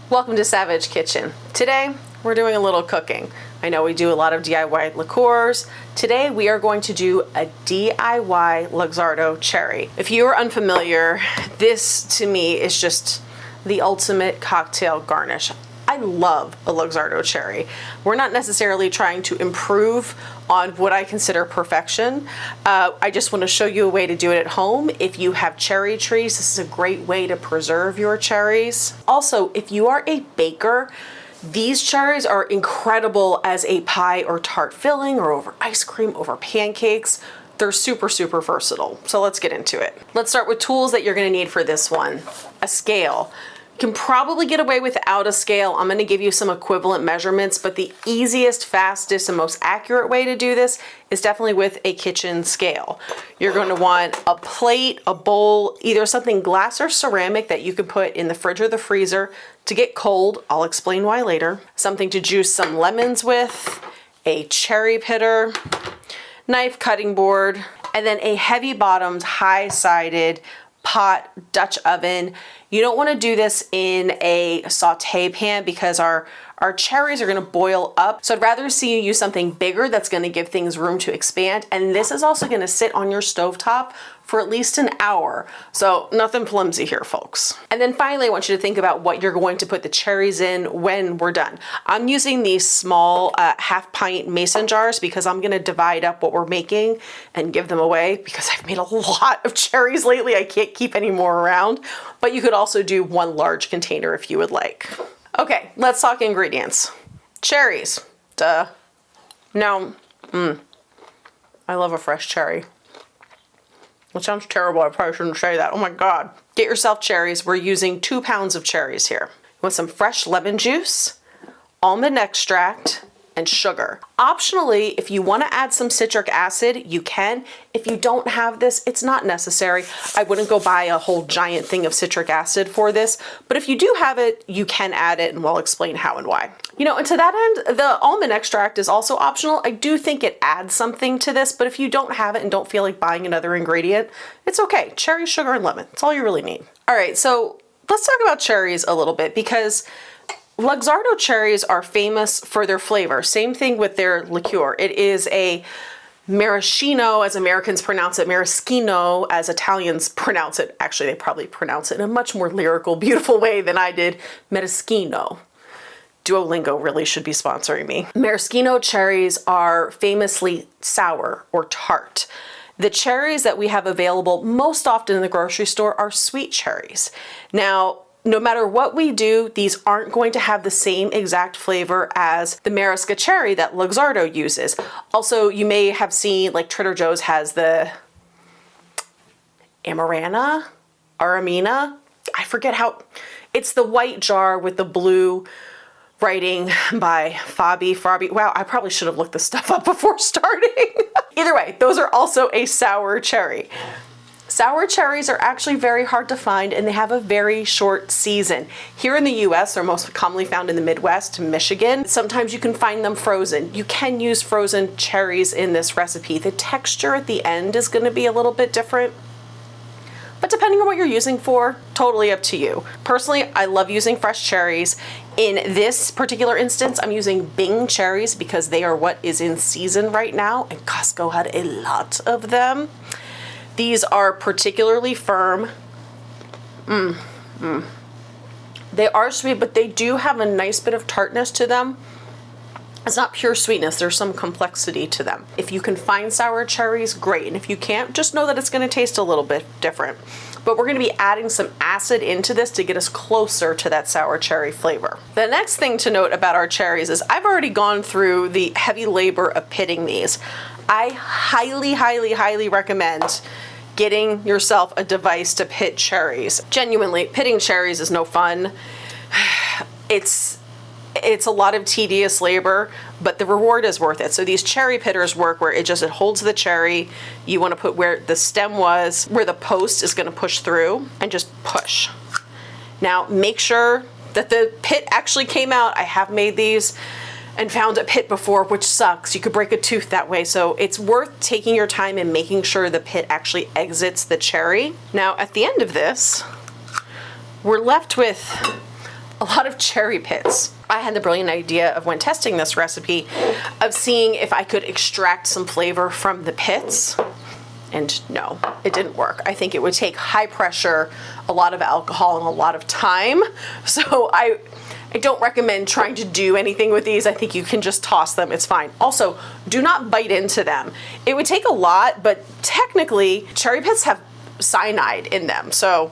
Welcome to Savidge Kitchen. Today, we're doing a little cooking. I know we do a lot of DIY liqueurs. Today, we are going to do a DIY Luxardo cherry. If you are unfamiliar, this to me is just the ultimate cocktail garnish. I love a Luxardo cherry. We're not necessarily trying to improve on what I consider perfection. I just want to show you a way to do it at home. If you have cherry trees, this is a great way to preserve your cherries. Also, if you are a baker, these cherries are incredible as a pie or tart filling or over ice cream, over pancakes. They're super, super versatile. So let's get into it. Let's start with tools that you're gonna need for this one. A scale. You can probably get away without a scale. I'm gonna give you some equivalent measurements, but the easiest, fastest, and most accurate way to do this is definitely with a kitchen scale. You're gonna want a plate, a bowl, either something glass or ceramic that you can put in the fridge or the freezer to get cold. I'll explain why later. Something to juice some lemons with, a cherry pitter, knife, cutting board, and then a heavy bottomed, high-sided pot Dutch oven. You don't want to do this in a saute pan because our cherries are going to boil up. So I'd rather see you use something bigger that's going to give things room to expand. And this is also going to sit on your stovetop for at least an hour. So nothing flimsy here, folks. And then finally, I want you to think about what you're going to put the cherries in when we're done. I'm using these small half-pint mason jars because I'm going to divide up what we're making and give them away because I've made a lot of cherries lately. I can't keep any more around, but you could also do one large container if you would like. Okay, let's talk ingredients. Cherries, duh. Now, I love a fresh cherry. That sounds terrible, I probably shouldn't say that. Oh my God. Get yourself cherries. We're using 2 pounds of cherries here. You want some fresh lemon juice, almond extract, and sugar. Optionally, if you want to add some citric acid, you can. If you don't have this, it's not necessary. I wouldn't go buy a whole giant thing of citric acid for this, but if you do have it, you can add it and we'll explain how and why. You know, and to that end, the almond extract is also optional. I do think it adds something to this, but if you don't have it and don't feel like buying another ingredient, it's okay. Cherry, sugar, and lemon. That's all you really need. All right, so let's talk about cherries a little bit because Luxardo cherries are famous for their flavor. Same thing with their liqueur. It is a maraschino, as Americans pronounce it, maraschino, as Italians pronounce it. Actually, they probably pronounce it in a much more lyrical, beautiful way than I did, maraschino. Duolingo really should be sponsoring me. Maraschino cherries are famously sour or tart. The cherries that we have available most often in the grocery store are sweet cherries. Now, no matter what we do, these aren't going to have the same exact flavor as the Marasca cherry that Luxardo uses. Also, you may have seen, like Trader Joe's has the Amarana, I forget how, it's the white jar with the blue writing by Fabi. Wow, I probably should have looked this stuff up before starting. Either way, those are also a sour cherry. Sour cherries are actually very hard to find and they have a very short season. Here in the US, they're most commonly found in the Midwest, Michigan. Sometimes you can find them frozen. You can use frozen cherries in this recipe. The texture at the end is going to be a little bit different, but depending on what you're using for, totally up to you. Personally, I love using fresh cherries. In this particular instance, I'm using Bing cherries because they are what is in season right now, and Costco had a lot of them. These are particularly firm. They are sweet, but they do have a nice bit of tartness to them. It's not pure sweetness, there's some complexity to them. If you can find sour cherries, great. And if you can't, just know that it's gonna taste a little bit different. But we're gonna be adding some acid into this to get us closer to that sour cherry flavor. The next thing to note about our cherries is I've already gone through the heavy labor of pitting these. I highly, highly, highly recommend getting yourself a device to pit cherries. Genuinely, pitting cherries is no fun. It's a lot of tedious labor, but the reward is worth it. So these cherry pitters work where it holds the cherry. You want to put where the stem was, where the post is going to push through, and just push. Now make sure that the pit actually came out. I have made these and found a pit before, which sucks. You could break a tooth that way. So it's worth taking your time and making sure the pit actually exits the cherry. Now at the end of this, we're left with a lot of cherry pits. I had the brilliant idea of, when testing this recipe, of seeing if I could extract some flavor from the pits. And no, it didn't work. I think it would take high pressure, a lot of alcohol, and a lot of time. So I don't recommend trying to do anything with these. I think you can just toss them, it's fine. Also, do not bite into them. It would take a lot, but technically cherry pits have cyanide in them. So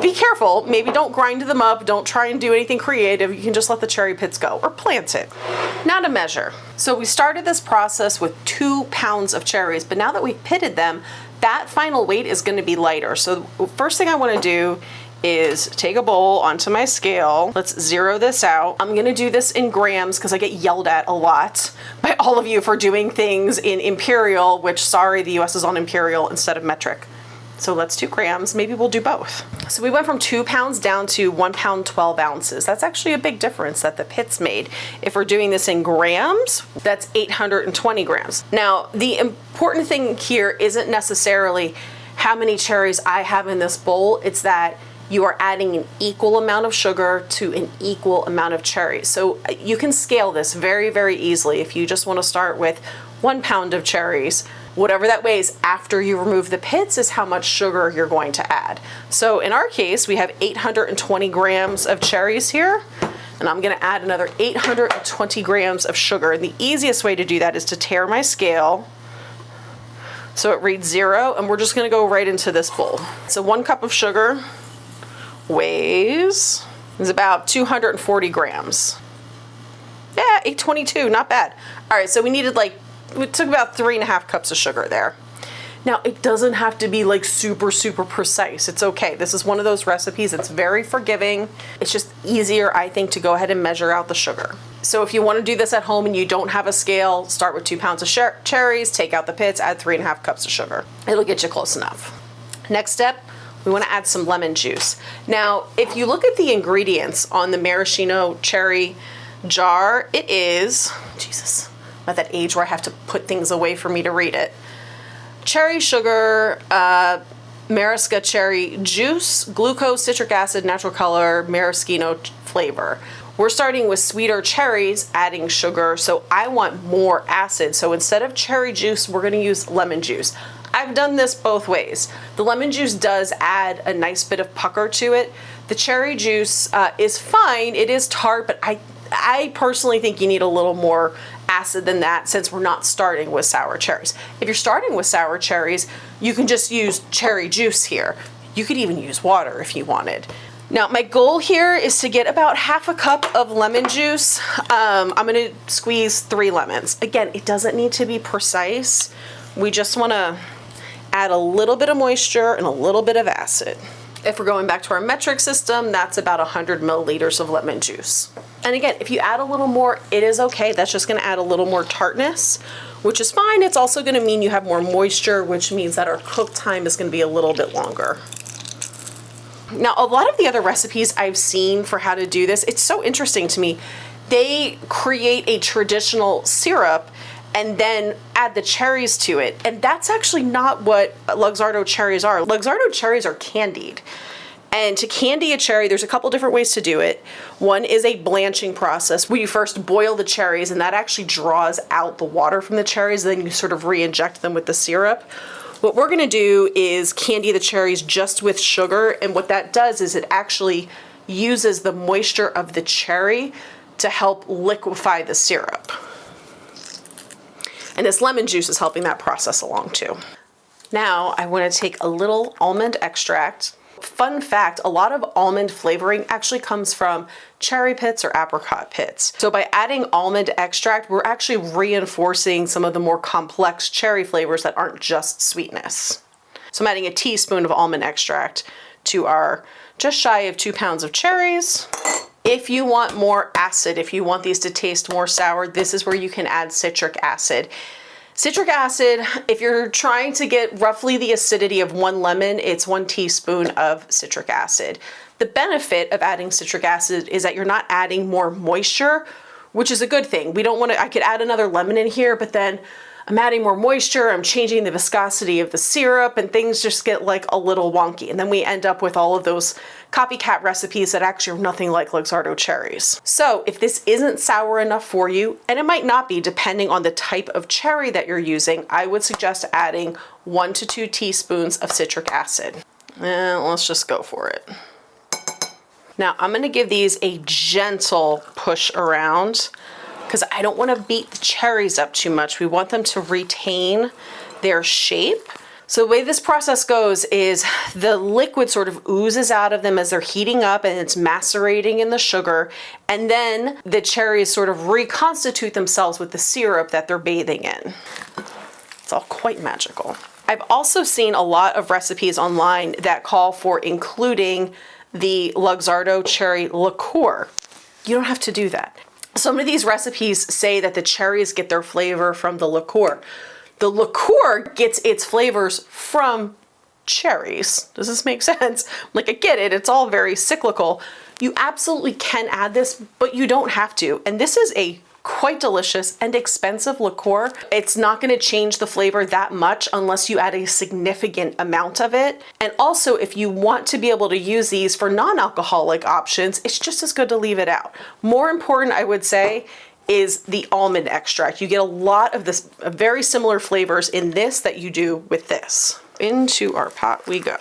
be careful, maybe don't grind them up, don't try and do anything creative. You can just let the cherry pits go, or plant it. Now to measure. So we started this process with 2 pounds of cherries, but now that we've pitted them, that final weight is gonna be lighter. So first thing I wanna do is take a bowl onto my scale. Let's zero this out. I'm gonna do this in grams because I get yelled at a lot by all of you for doing things in imperial, which, sorry, the US is on imperial instead of metric. So let's do grams. Maybe we'll do both. So we went from 2 pounds down to 1 pound 12 ounces. That's actually a big difference that the pits made. If we're doing this in grams, that's 820 grams. Now, the important thing here isn't necessarily how many cherries I have in this bowl. It's that you are adding an equal amount of sugar to an equal amount of cherries. So you can scale this very, very easily. If you just want to start with 1 pound of cherries, whatever that weighs after you remove the pits is how much sugar you're going to add. So in our case, we have 820 grams of cherries here, and I'm gonna add another 820 grams of sugar. And the easiest way to do that is to tear my scale so it reads 0, and we're just gonna go right into this bowl. So 1 cup of sugar is about 240 grams. Yeah, 822, not bad. All right, so we took about 3.5 cups of sugar there. Now, it doesn't have to be like super, super precise. It's okay. This is one of those recipes that's very forgiving. It's just easier, I think, to go ahead and measure out the sugar. So if you want to do this at home and you don't have a scale, start with 2 pounds of cherries, take out the pits, add 3.5 cups of sugar. It'll get you close enough. Next step, we want to add some lemon juice. Now, if you look at the ingredients on the maraschino cherry jar, it is, Jesus, I'm at that age where I have to put things away for me to read it. Cherry sugar, Marasca cherry juice, glucose, citric acid, natural color, maraschino flavor. We're starting with sweeter cherries, adding sugar, so I want more acid. So instead of cherry juice, we're gonna use lemon juice. I've done this both ways. The lemon juice does add a nice bit of pucker to it. The cherry juice is fine, it is tart, but I personally think you need a little more acid than that, since we're not starting with sour cherries. If you're starting with sour cherries, you can just use cherry juice here. You could even use water if you wanted. Now, my goal here is to get about 1/2 cup of lemon juice. I'm gonna squeeze 3 lemons. Again, it doesn't need to be precise. We just wanna add a little bit of moisture and a little bit of acid. If we're going back to our metric system, that's about 100 milliliters of lemon juice. And again, if you add a little more, it is okay. That's just gonna add a little more tartness, which is fine. It's also gonna mean you have more moisture, which means that our cook time is gonna be a little bit longer. Now, a lot of the other recipes I've seen for how to do this, it's so interesting to me. They create a traditional syrup and then add the cherries to it. And that's actually not what Luxardo cherries are. Luxardo cherries are candied. And to candy a cherry, there's a couple different ways to do it. One is a blanching process where you first boil the cherries, and that actually draws out the water from the cherries, then you sort of re-inject them with the syrup. What we're gonna do is candy the cherries just with sugar, and what that does is it actually uses the moisture of the cherry to help liquefy the syrup. And this lemon juice is helping that process along too. Now I want to take a little almond extract. Fun fact, a lot of almond flavoring actually comes from cherry pits or apricot pits. So by adding almond extract, we're actually reinforcing some of the more complex cherry flavors that aren't just sweetness. So I'm adding a teaspoon of almond extract to our just shy of 2 pounds of cherries. If you want more acid, if you want these to taste more sour, this is where you can add citric acid. Citric acid, if you're trying to get roughly the acidity of 1 lemon, it's 1 teaspoon of citric acid. The benefit of adding citric acid is that you're not adding more moisture, which is a good thing. We don't want to, I could add another lemon in here, but then I'm adding more moisture, I'm changing the viscosity of the syrup, and things just get like a little wonky. And then we end up with all of those copycat recipes that actually are nothing like Luxardo cherries. So if this isn't sour enough for you, and it might not be depending on the type of cherry that you're using, I would suggest adding 1 to 2 teaspoons of citric acid. And let's just go for it. Now I'm gonna give these a gentle push around because I don't wanna beat the cherries up too much. We want them to retain their shape. So the way this process goes is the liquid sort of oozes out of them as they're heating up and it's macerating in the sugar. And then the cherries sort of reconstitute themselves with the syrup that they're bathing in. It's all quite magical. I've also seen a lot of recipes online that call for including the Luxardo cherry liqueur. You don't have to do that. Some of these recipes say that the cherries get their flavor from the liqueur. The liqueur gets its flavors from cherries. Does this make sense? Like, I get it, it's all very cyclical. You absolutely can add this, but you don't have to. And this is a quite delicious and expensive liqueur. It's not going to change the flavor that much unless you add a significant amount of it. And also, if you want to be able to use these for non-alcoholic options, it's just as good to leave it out. More important, I would say, is the almond extract. You get a lot of this very similar flavors in this that you do with this. Into our pot we go.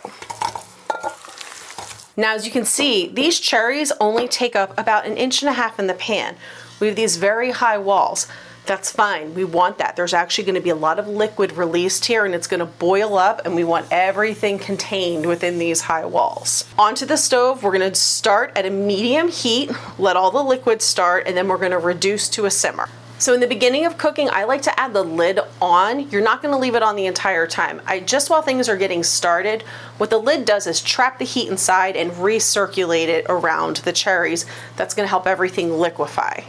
Now, as you can see, these cherries only take up about 1.5 inches in the pan. We have these very high walls. That's fine, we want that. There's actually gonna be a lot of liquid released here and it's gonna boil up and we want everything contained within these high walls. Onto the stove, we're gonna start at a medium heat, let all the liquid start, and then we're gonna reduce to a simmer. So in the beginning of cooking, I like to add the lid on. You're not gonna leave it on the entire time. Just while things are getting started, what the lid does is trap the heat inside and recirculate it around the cherries. That's gonna help everything liquefy.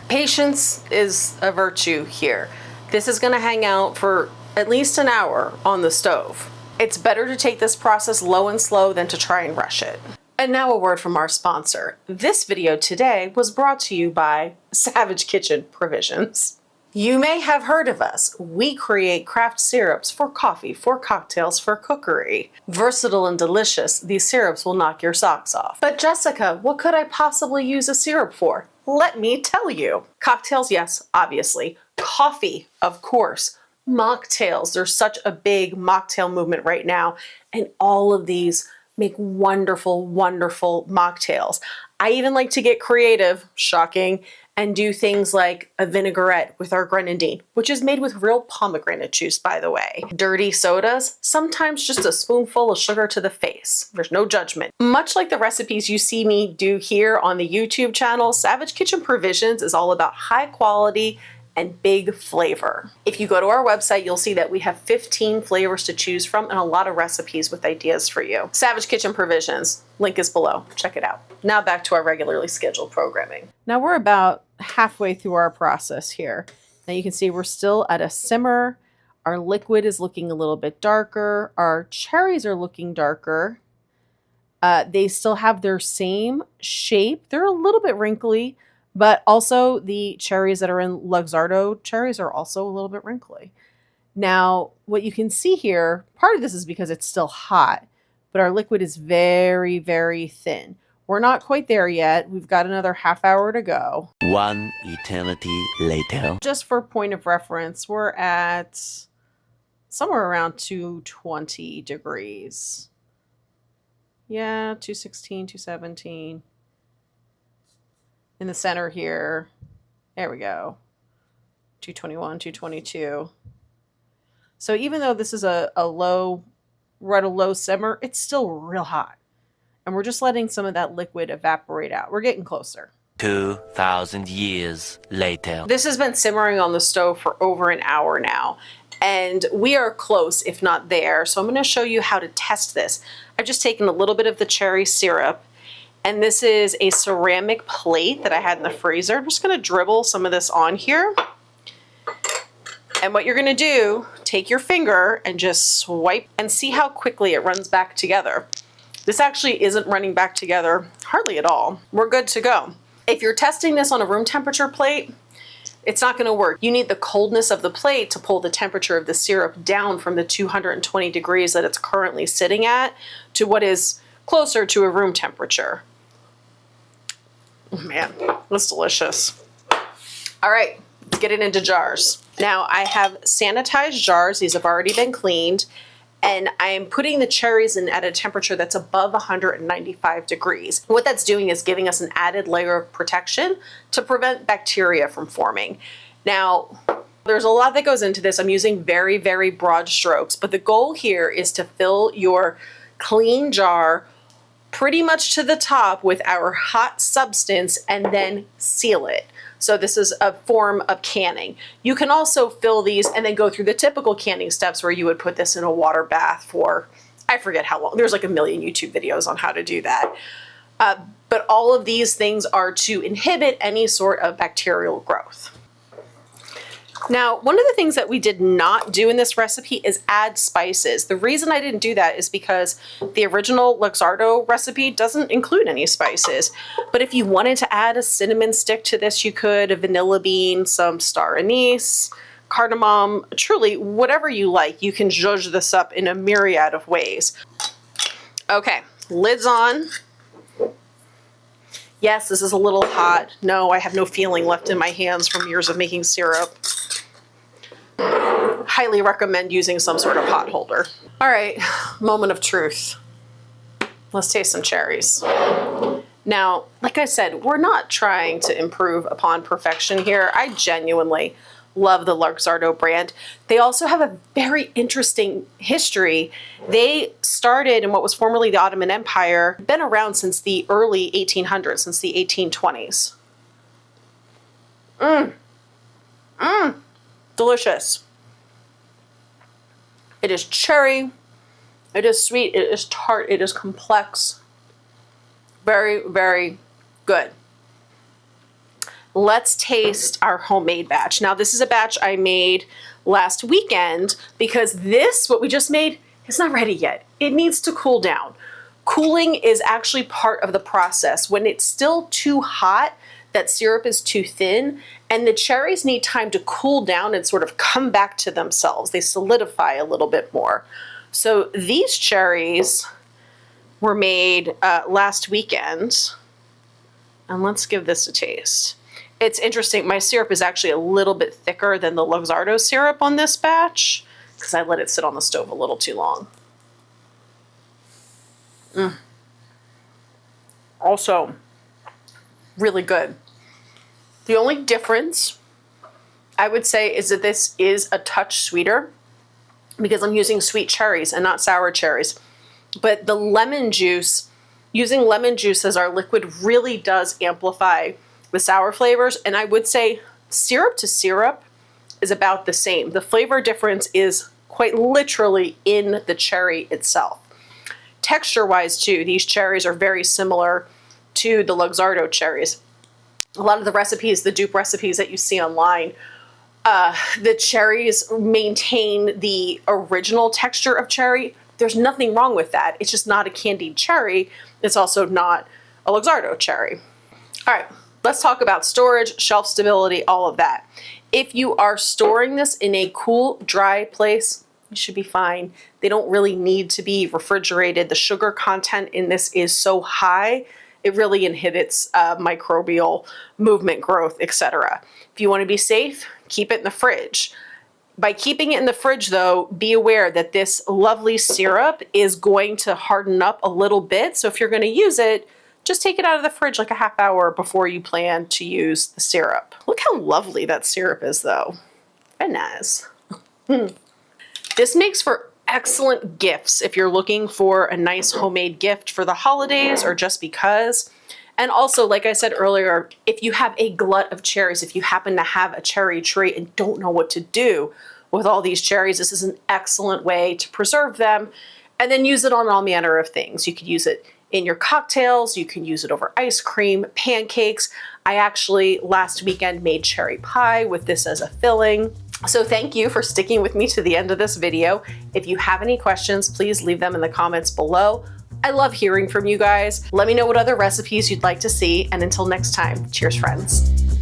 Patience is a virtue here. This is gonna hang out for at least an hour on the stove. It's better to take this process low and slow than to try and rush it. And now a word from our sponsor. This video today was brought to you by Savidge Kitchen Provisions. You may have heard of us. We create craft syrups for coffee, for cocktails, for cookery. Versatile and delicious, these syrups will knock your socks off. But Jessica, what could I possibly use a syrup for? Let me tell you. Cocktails, yes, obviously. Coffee, of course. Mocktails, there's such a big mocktail movement right now, and all of these make wonderful, wonderful mocktails. I even like to get creative, shocking, and do things like a vinaigrette with our grenadine, which is made with real pomegranate juice, by the way. Dirty sodas, sometimes just a spoonful of sugar to the face. There's no judgment. Much like the recipes you see me do here on the YouTube channel, Savidge Kitchen Provisions is all about high quality and big flavor. If you go to our website, you'll see that we have 15 flavors to choose from and a lot of recipes with ideas for you. Savidge Kitchen Provisions, link is below, check it out. Now back to our regularly scheduled programming. Now we're about halfway through our process here. Now you can see we're still at a simmer. Our liquid is looking a little bit darker. Our cherries are looking darker. They still have their same shape. They're a little bit wrinkly, but also the cherries that are in Luxardo cherries are also a little bit wrinkly. Now, what you can see here, part of this is because it's still hot, but our liquid is very, very thin. We're not quite there yet. We've got another half hour to go. 1 eternity later. Just for point of reference, we're at somewhere around 220 degrees. Yeah, 216, 217. In the center here, there we go, 221, 222. So even though this is a low, we're at a low simmer, it's still real hot. And we're just letting some of that liquid evaporate out. We're getting closer. 2,000 years later. This has been simmering on the stove for over an hour now. And we are close, if not there. So I'm gonna show you how to test this. I've just taken a little bit of the cherry syrup. And this is a ceramic plate that I had in the freezer. I'm just gonna dribble some of this on here. And what you're gonna do, take your finger and just swipe and see how quickly it runs back together. This actually isn't running back together hardly at all. We're good to go. If you're testing this on a room temperature plate, It's not going to work. You need the coldness of the plate to pull the temperature of the syrup down from the 220 degrees that it's currently sitting at to what is closer to a room temperature. Man, that's delicious. All right, let's get it into jars. Now I have sanitized jars. These have already been cleaned. And I am putting the cherries in at a temperature that's above 195 degrees. What that's doing is giving us an added layer of protection to prevent bacteria from forming. Now, there's a lot that goes into this. I'm using very, very broad strokes, but the goal here is to fill your clean jar pretty much to the top with our hot substance and then seal it. So this is a form of canning. You can also fill these and then go through the typical canning steps where you would put this in a water bath for, I forget how long. There's like a million YouTube videos on how to do that. But all of these things are to inhibit any sort of bacterial growth. Now, one of the things that we did not do in this recipe is add spices. The reason I didn't do that is because the original Luxardo recipe doesn't include any spices. But if you wanted to add a cinnamon stick to this, you could, a vanilla bean, some star anise, cardamom, truly whatever you like. You can zhuzh this up in a myriad of ways. Okay, lids on. Yes, this is a little hot. No, I have no feeling left in my hands from years of making syrup. Highly recommend using some sort of pot holder. All right, moment of truth. Let's taste some cherries. Now, like I said, we're not trying to improve upon perfection here. I genuinely love the Luxardo brand. They also have a very interesting history. They started in what was formerly the Ottoman Empire, been around since the early 1800s, since the 1820s. Delicious. It is cherry, it is sweet, it is tart, it is complex. Very, very good. Let's taste our homemade batch. Now this is a batch I made last weekend because this, what we just made, is not ready yet. It needs to cool down. Cooling is actually part of the process. When it's still too hot, that syrup is too thin, and the cherries need time to cool down and sort of come back to themselves. They solidify a little bit more. So these cherries were made last weekend, and let's give this a taste. It's interesting, my syrup is actually a little bit thicker than the Luxardo syrup on this batch because I let it sit on the stove a little too long. Also, really good. The only difference I would say is that this is a touch sweeter because I'm using sweet cherries and not sour cherries. But the lemon juice, using lemon juice as our liquid really does amplify the sour flavors. And I would say syrup to syrup is about the same. The flavor difference is quite literally in the cherry itself. Texture-wise too, these cherries are very similar to the Luxardo cherries. A lot of the recipes, the dupe recipes that you see online, the cherries maintain the original texture of cherry. There's nothing wrong with that. It's just not a candied cherry. It's also not a Luxardo cherry. All right, let's talk about storage, shelf stability, all of that. If you are storing this in a cool, dry place, you should be fine. They don't really need to be refrigerated. The sugar content in this is so high, it really inhibits microbial movement, growth, etc. If you want to be safe, keep it in the fridge. By keeping it in the fridge though, be aware that this lovely syrup is going to harden up a little bit. So if you're going to use it, just take it out of the fridge like a half hour before you plan to use the syrup. Look how lovely that syrup is though. Very nice. This makes for excellent gifts if you're looking for a nice homemade gift for the holidays or just because. And also, like I said earlier, if you have a glut of cherries, if you happen to have a cherry tree and don't know what to do with all these cherries, this is an excellent way to preserve them and then use it on all manner of things. You could use it in your cocktails, you can use it over ice cream, pancakes. I actually last weekend made cherry pie with this as a filling. So thank you for sticking with me to the end of this video. If you have any questions, please leave them in the comments below. I love hearing from you guys. Let me know what other recipes you'd like to see, and until next time, cheers friends.